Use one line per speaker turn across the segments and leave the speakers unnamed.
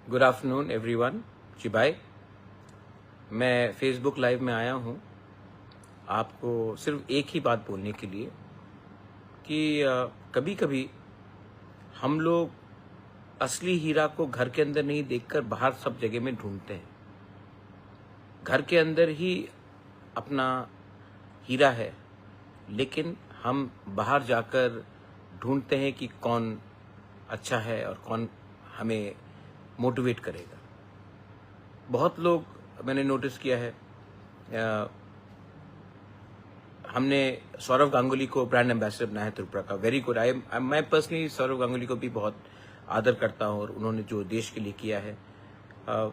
Good afternoon everyone. जी भाई, मैं Facebook live में आया हूँ आपको सिर्फ एक ही बात बोलने के लिए कि कभी कभी हम लोग असली हीरा को घर के अंदर नहीं देखकर बाहर सब जगह में ढूंढते हैं। घर के अंदर ही अपना हीरा है, लेकिन हम बाहर जाकर ढूंढते हैं कि कौन अच्छा है और कौन हमें मोटिवेट करेगा। बहुत लोग मैंने नोटिस किया है, हमने सौरव गांगुली को ब्रांड एम्बेसडर बनाया है त्रिपुरा का। Very good. मैं पर्सनली सौरव गांगुली को भी बहुत आदर करता हूं और उन्होंने जो देश के लिए किया है,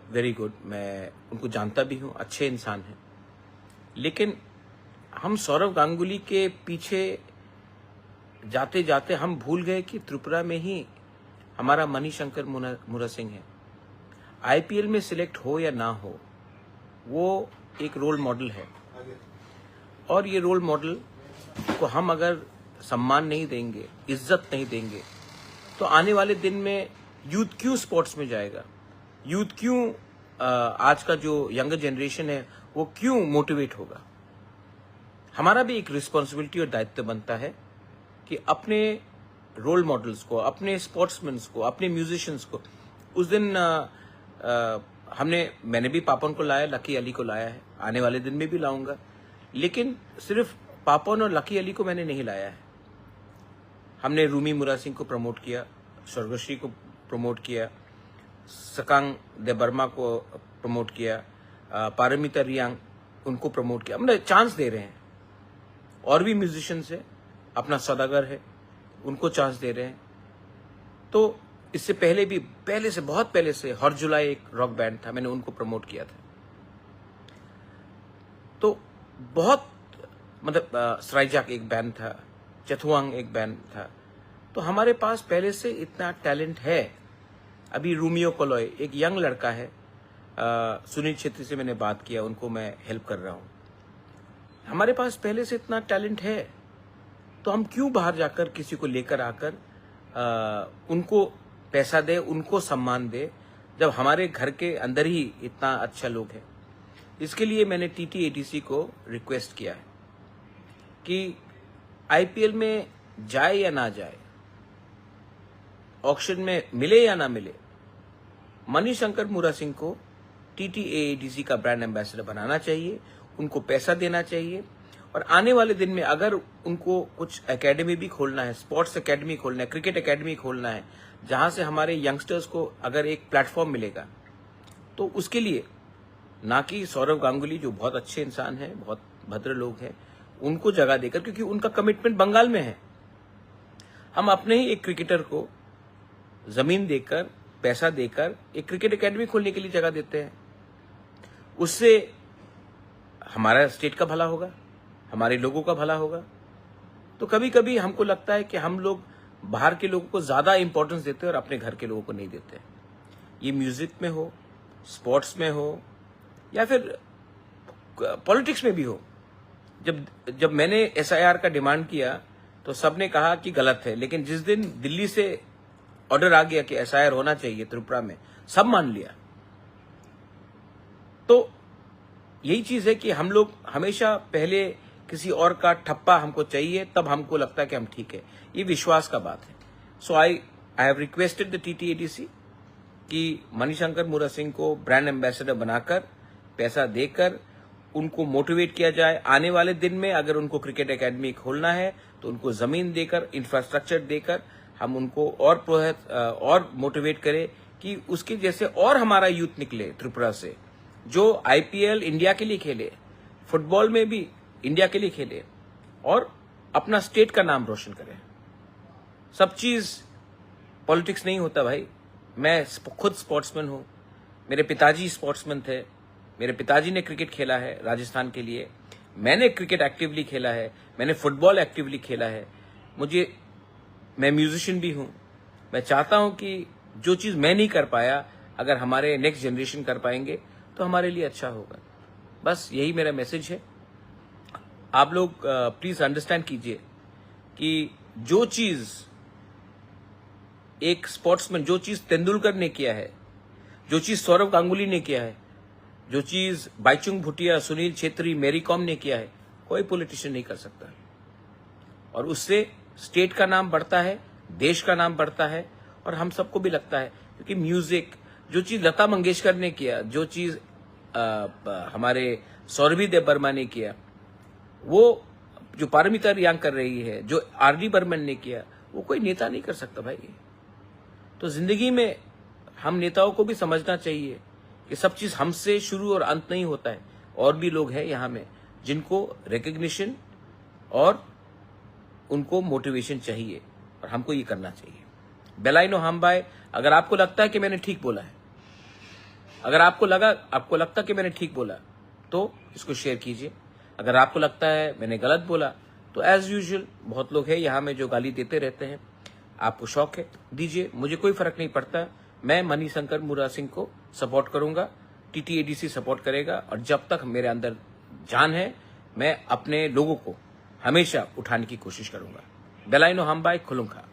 वेरी गुड। मैं उनको जानता भी हूं, अच्छे इंसान हैं। लेकिन हम सौरव गांगुली के पीछे जाते जाते हम भूल गए कि त्रिपुरा में ही हमारा मणिशंकर मुरा सिंह है। आईपीएल में सिलेक्ट हो या ना हो, वो एक रोल मॉडल है, और ये रोल मॉडल को हम अगर सम्मान नहीं देंगे, इज्जत नहीं देंगे, तो आने वाले दिन में यूथ क्यों स्पोर्ट्स में जाएगा? यूथ क्यों, आज का जो यंगर जनरेशन है वो क्यों मोटिवेट होगा? हमारा भी एक रिस्पॉन्सिबिलिटी और दायित्व बनता है कि अपने रोल मॉडल्स को, अपने स्पोर्ट्समैन को, अपने म्यूजिशियंस को, उस दिन मैंने भी पापन को लाया, लकी अली को लाया है, आने वाले दिन में भी लाऊंगा। लेकिन सिर्फ पापन और लकी अली को मैंने नहीं लाया है। हमने रूमी मुरा सिंह को प्रमोट किया, स्वर्गश्री को प्रमोट किया, सकांग देबर्मा को प्रमोट किया, पारमिता रियांग उनको प्रमोट किया। हमने चांस दे रहे हैं। और भी म्यूजिशियंस है, अपना सौदागर है, उनको चांस दे रहे हैं। तो इससे बहुत पहले से हर जुलाई एक रॉक बैंड था, मैंने उनको प्रमोट किया था। तो बहुत सराइजाक एक बैंड था, चथुआंग एक बैंड था। तो हमारे पास पहले से इतना टैलेंट है। अभी रूमियो कोलोय एक यंग लड़का है, सुनील छेत्री से मैंने बात किया, उनको मैं हेल्प कर रहा हूं। हमारे पास पहले से इतना टैलेंट है, तो हम क्यों बाहर जाकर किसी को लेकर आकर उनको पैसा दे, उनको सम्मान दे, जब हमारे घर के अंदर ही इतना अच्छा लोग है। इसके लिए मैंने टीटीएडीसी को रिक्वेस्ट किया है कि आईपीएल में जाए या ना जाए, ऑक्शन में मिले या ना मिले, मणिशंकर मुरा सिंह को टीटीएडीसी का ब्रांड एम्बेसडर बनाना चाहिए, उनको पैसा देना चाहिए। और आने वाले दिन में अगर उनको कुछ एकेडमी भी खोलना है, स्पोर्ट्स एकेडमी खोलना है, क्रिकेट एकेडमी खोलना है, जहां से हमारे यंगस्टर्स को अगर एक प्लेटफॉर्म मिलेगा, तो उसके लिए ना कि सौरव गांगुली जो बहुत अच्छे इंसान हैं, बहुत भद्र लोग हैं, उनको जगह देकर, क्योंकि उनका कमिटमेंट बंगाल में है। हम अपने ही एक क्रिकेटर को जमीन देकर, पैसा देकर एक क्रिकेट एकेडमी खोलने के लिए जगह देते हैं। उससे हमारा स्टेट का भला होगा, हमारे लोगों का भला होगा। तो कभी कभी हमको लगता है कि हम लोग बाहर के लोगों को ज्यादा इंपॉर्टेंस देते हैं और अपने घर के लोगों को नहीं देते। ये म्यूजिक में हो, स्पोर्ट्स में हो, या फिर पॉलिटिक्स में भी हो। जब मैंने एसआईआर का डिमांड किया तो सबने कहा कि गलत है, लेकिन जिस दिन दिल्ली से ऑर्डर आ गया कि एसआईआर होना चाहिए त्रिपुरा में, सब मान लिया। तो यही चीज है कि हम लोग हमेशा पहले किसी और का ठप्पा हमको चाहिए, तब हमको लगता है कि हम ठीक है। ये विश्वास का बात है। सो I have requested the TTADC कि मणिशंकर मुरा सिंह को ब्रांड एम्बेसडर बनाकर, पैसा देकर उनको मोटिवेट किया जाए। आने वाले दिन में अगर उनको क्रिकेट एकेडमी खोलना है तो उनको जमीन देकर, इंफ्रास्ट्रक्चर देकर हम उनको और मोटिवेट करें कि उसके जैसे और हमारा यूथ निकले त्रिपुरा से, जो आईपीएल इंडिया के लिए खेले, फुटबॉल में भी इंडिया के लिए खेले और अपना स्टेट का नाम रोशन करे। सब चीज पॉलिटिक्स नहीं होता भाई। मैं खुद स्पोर्ट्समैन हूं, मेरे पिताजी स्पोर्ट्समैन थे, मेरे पिताजी ने क्रिकेट खेला है राजस्थान के लिए, मैंने क्रिकेट एक्टिवली खेला है, मैंने फुटबॉल एक्टिवली खेला है। मैं म्यूजिशियन भी हूं। मैं चाहता हूं कि जो चीज मैं नहीं कर पाया, अगर हमारे नेक्स्ट जनरेशन कर पाएंगे तो हमारे लिए अच्छा होगा। बस यही मेरा मैसेज है। आप लोग प्लीज अंडरस्टैंड कीजिए कि जो चीज एक स्पोर्ट्समैन, जो चीज तेंदुलकर ने किया है, जो चीज सौरव गांगुली ने किया है, जो चीज बाईचुंग भूटिया, सुनील छेत्री, मैरी कॉम ने किया है, कोई पॉलिटिशियन नहीं कर सकता। और उससे स्टेट का नाम बढ़ता है, देश का नाम बढ़ता है, और हम सबको भी लगता है क्योंकि म्यूजिक, जो चीज लता मंगेशकर ने किया, जो चीज हमारे सौरभी देव बर्मा ने किया, वो जो पारमिता रियांग कर रही है, जो आर.डी. बर्मन ने किया, वो कोई नेता नहीं कर सकता भाई। तो जिंदगी में हम नेताओं को भी समझना चाहिए कि सब चीज हमसे शुरू और अंत नहीं होता है। और भी लोग हैं यहाँ में जिनको रिकग्निशन और उनको मोटिवेशन चाहिए, और हमको ये करना चाहिए। बेलाइनो हाम्बाई, अगर आपको लगता है कि मैंने ठीक बोला है, अगर आपको लगता कि मैंने ठीक बोला, तो इसको शेयर कीजिए। अगर आपको लगता है मैंने गलत बोला, तो एज यूजुअल बहुत लोग हैं यहाँ में जो गाली देते रहते हैं। आपको शौक है, दीजिए, मुझे कोई फर्क नहीं पड़ता। मैं मणिशंकर मुरा सिंह को सपोर्ट करूंगा, TTADC सपोर्ट करेगा, और जब तक मेरे अंदर जान है, मैं अपने लोगों को हमेशा उठाने की कोशिश करूंगा। बेलाइनो हाम्बाई, खुलुंखा।